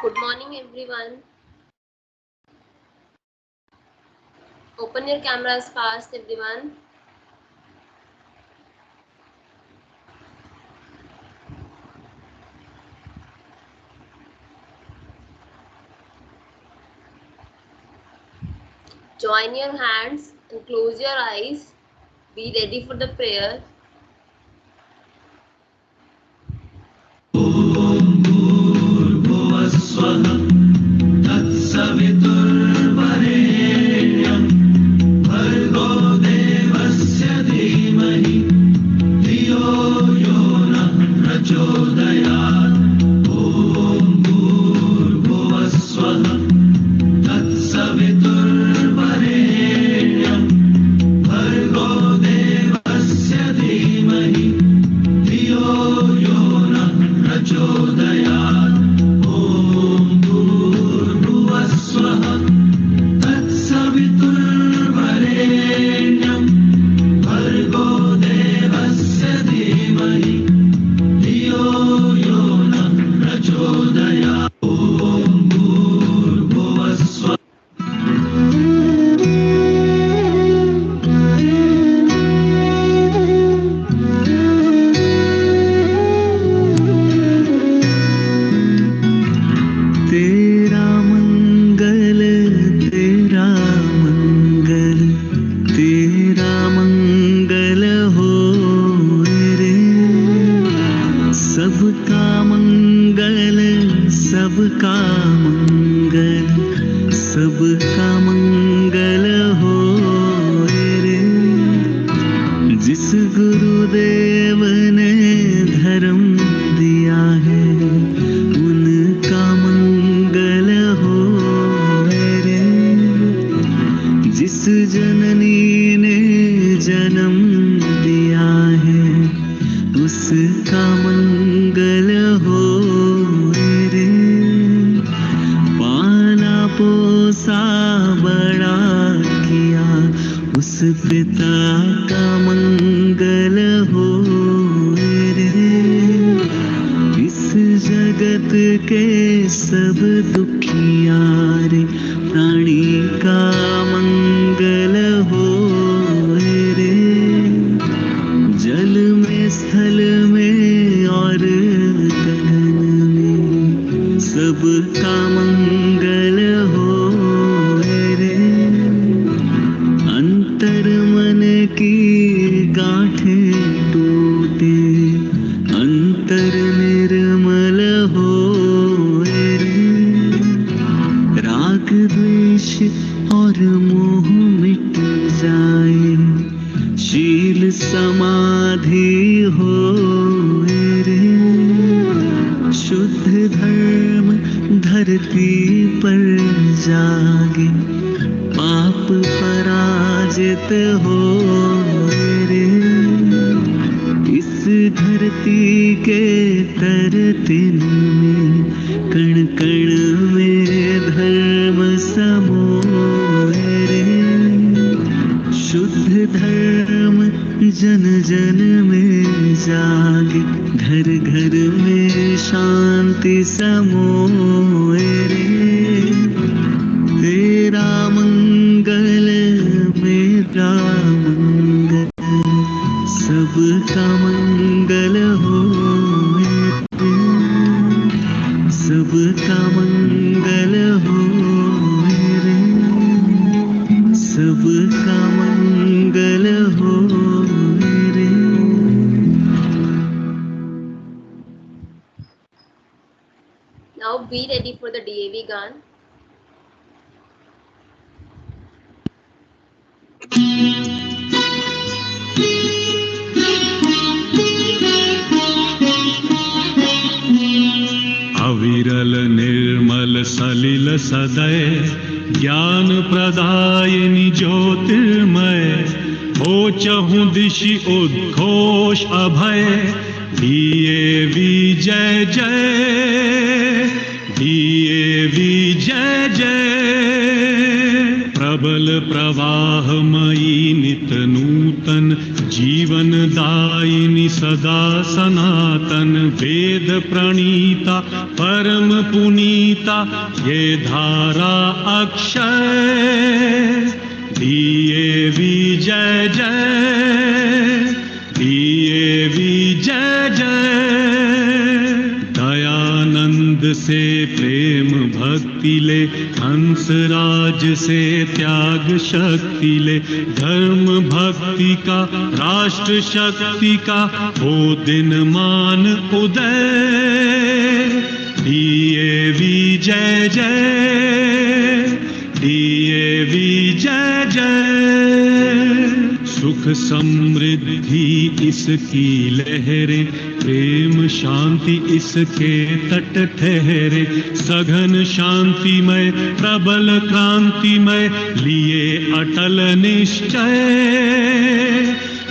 Good morning, everyone. Open your cameras fast, everyone. Join your hands and close your eyes. Be ready for the prayer. Now be ready for the DAV Gan. अविरल निर्मल सलिल सदय ज्ञान प्रदायिनी ज्योतिर्मय हो चहु दिशि उद्घोष अभय DAV जय जय DAV जय जय प्रबल प्रवाहमयी नित नूतन नूतन, जीवन दायिनी सदा सनातन, वेद प्रणीता परम पुनीता, ये धारा अक्षय, दिए विजय जय, दिए विजय जय। दयानंद से प्रेम भक्ति ले, हंसराज से त्याग शक्ति ले, धर्म भक्ति का राष्ट्र शक्ति का हो दिन मान उदय, दिए विजय जय, दिए विजय जय। सुख समृद्धि इसकी लहरें, प्रेम शांति इसके तट ठहरे, सघन शांतिमय प्रबल क्रांतिमय, लिए अटल निश्चय,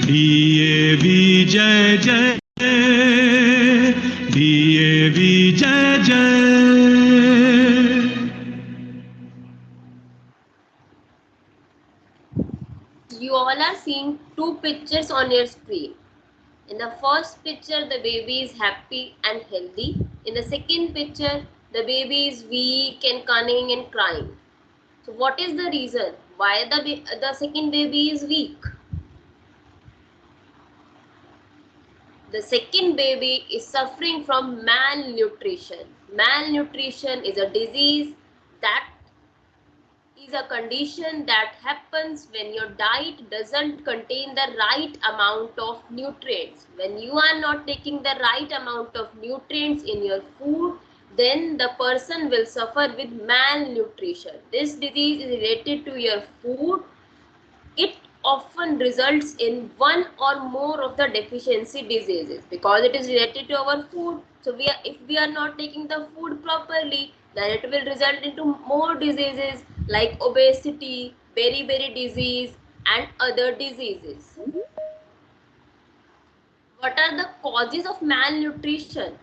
दिए विजय जय, दिए विजय जय। You all are seeing two pictures on your screen. In the first picture, the baby is happy and healthy. In the second picture, the baby is weak and cunning and crying. So what is the reason why the second baby is weak? The second baby is suffering from malnutrition. Malnutrition is a disease that is a condition that happens when your diet doesn't contain the right amount of nutrients. When you are not taking the right amount of nutrients in your food, then the person will suffer with malnutrition. This disease is related to your food. It often results in one or more of the deficiency diseases because it is related to our food. So if we are not taking the food properly, then it will result into more diseases like obesity, beriberi disease and other diseases. What are the causes of malnutrition?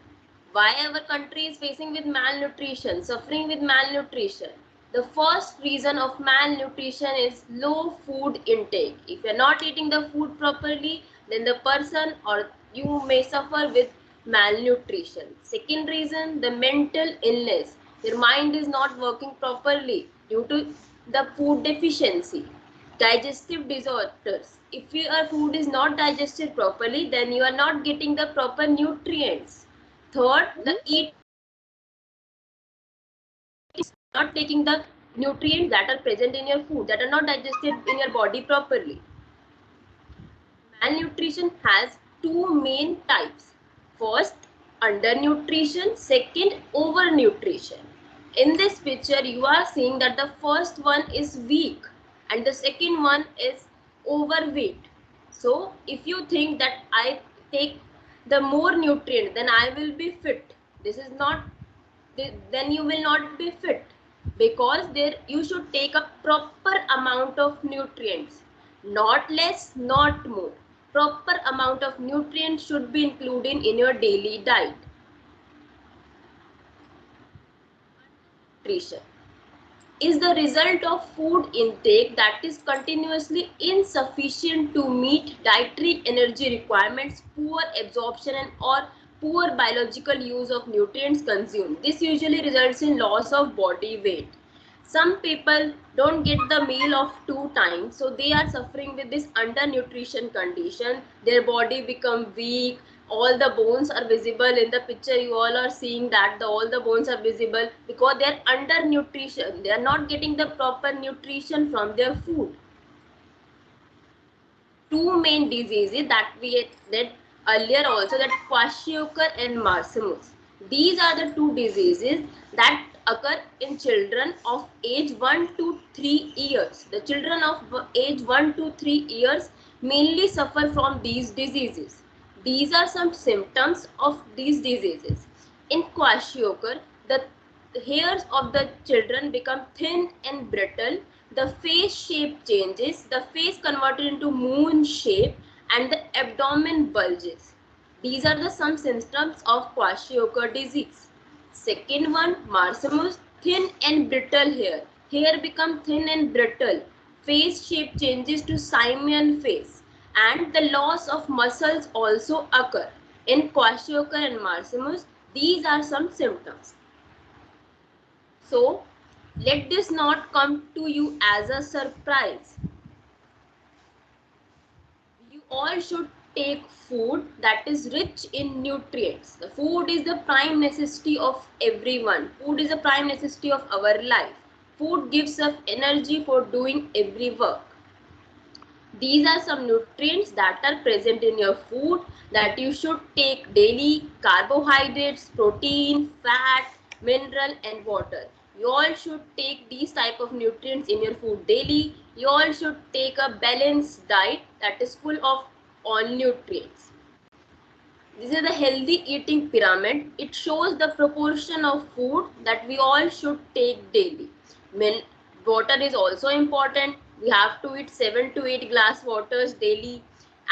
Why our country is facing with malnutrition, suffering with malnutrition? The first reason of malnutrition is low food intake. If you are not eating the food properly, then the person or you may suffer with malnutrition. Second reason, the mental illness. Your mind is not working properly due to the food deficiency. Digestive disorders. If your food is not digested properly, then you are not getting the proper nutrients. Third, the eat is not taking the nutrients that are present in your food, that are not digested in your body properly. Malnutrition has two main types. First, undernutrition. Second, overnutrition. In this picture, you are seeing that the first one is weak and the second one is overweight. So, if you think that I take the more nutrient, then I will be fit. This is not, then you will not be fit, because there you should take a proper amount of nutrients, not less, not more. Proper amount of nutrients should be included in your daily diet. Nutrition is the result of food intake that is continuously insufficient to meet dietary energy requirements, poor absorption and or poor biological use of nutrients consumed. This usually results in loss of body weight. Some people don't get the meal of 2 times, so they are suffering with this undernutrition condition. Their body become weak. All the bones are visible in the picture. You all are seeing that all the bones are visible because they are undernutrition. They are not getting the proper nutrition from their food. Two main diseases that we did earlier also, that kwashiorkor and marasmus. These are the two diseases that occur in children of age 1 to 3 years. The children of age 1 to 3 years mainly suffer from these diseases. These are some symptoms of these diseases. In kwashiorkor, the hairs of the children become thin and brittle, the face shape changes, the face converted into moon shape, and the abdomen bulges. These are the some symptoms of kwashiorkor disease. Second one, marasmus, thin and brittle hair. Hair become thin and brittle. Face shape changes to simian face. and the loss of muscles also occur. In Kwashiorkor and Marcimus, these are some symptoms. So, let this not come to you as a surprise. You all should take food that is rich in nutrients. The food is the prime necessity of everyone. Food is a prime necessity of our life. Food gives us energy for doing every work. These are some nutrients that are present in your food that you should take daily: carbohydrates, protein, fat, mineral and water. You all should take these type of nutrients in your food daily. You all should take a balanced diet that is full of all nutrients. This is the healthy eating pyramid. It shows the proportion of food that we all should take daily. Water is also important. We have to eat 7 to 8 glass waters daily,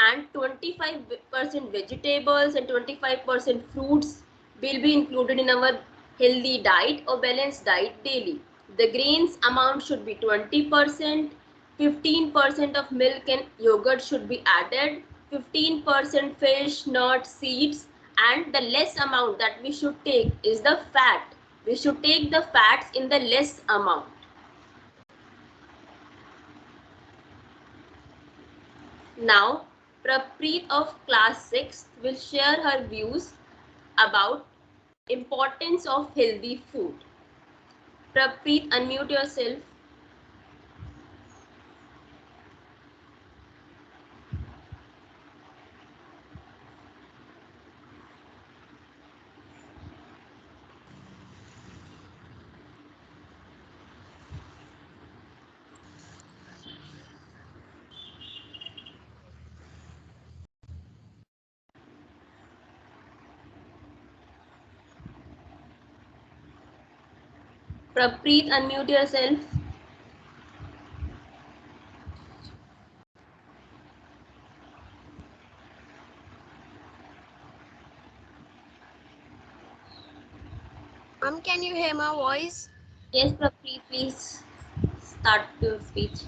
and 25% vegetables and 25% fruits will be included in our healthy diet or balanced diet daily. The grains amount should be 20%. 15% of milk and yogurt should be added. 15% fish, nuts, seeds, and the less amount that we should take is the fat. We should take the fats in the less amount. Now, Prapreet of class 6 will share her views about importance of healthy food. Prapreet, unmute yourself. Prapreet, unmute yourself. Can you hear my voice? Yes, Prapreet, please start your speech.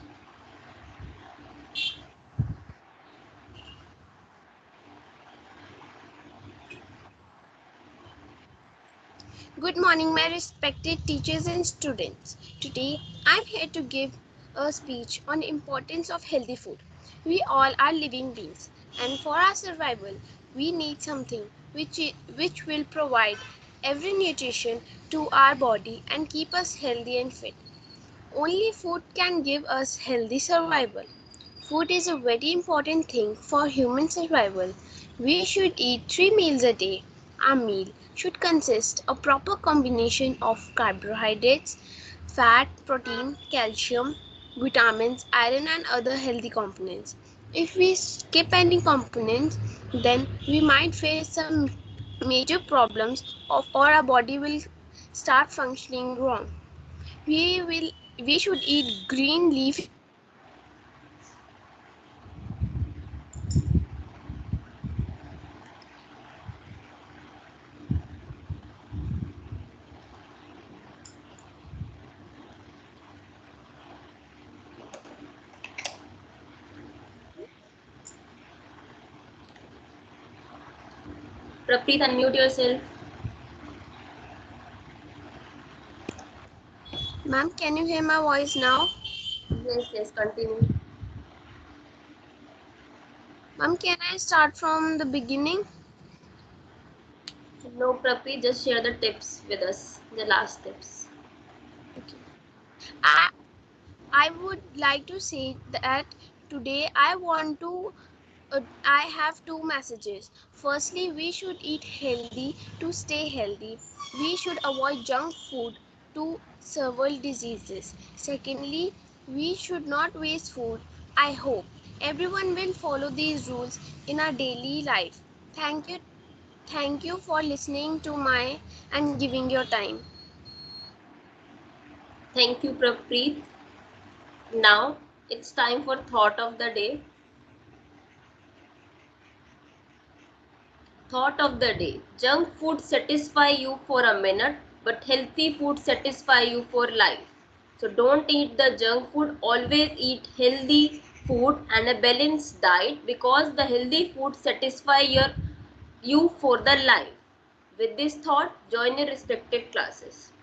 Good morning, my respected teachers and students. Today, I'm here to give a speech on the importance of healthy food. We all are living beings, and for our survival, we need something which will provide every nutrition to our body and keep us healthy and fit. Only food can give us healthy survival. Food is a very important thing for human survival. We should eat 3 meals a day. Our meal should consist a proper combination of carbohydrates, fat, protein, calcium, vitamins, iron and other healthy components. If we skip any components, then we might face some major problems or our body will start functioning wrong. We should eat green leafy Prapreet, unmute yourself. Ma'am, can you hear my voice now? Yes, continue. Ma'am, can I start from the beginning? No, Prapreet, just share the tips with us, the last tips. Okay. I would like to say that today I have two messages. Firstly, we should eat healthy to stay healthy. We should avoid junk food to several diseases. Secondly, we should not waste food. I hope everyone will follow these rules in our daily life. Thank you. Thank you for listening to my and giving your time. Thank you, Prapreet. Now it's time for thought of the day. Thought of the day. Junk food satisfy you for a minute, but healthy food satisfy you for life. So don't eat the junk food. Always eat healthy food and a balanced diet, because the healthy food satisfy you for the life. With this thought, join your respective classes.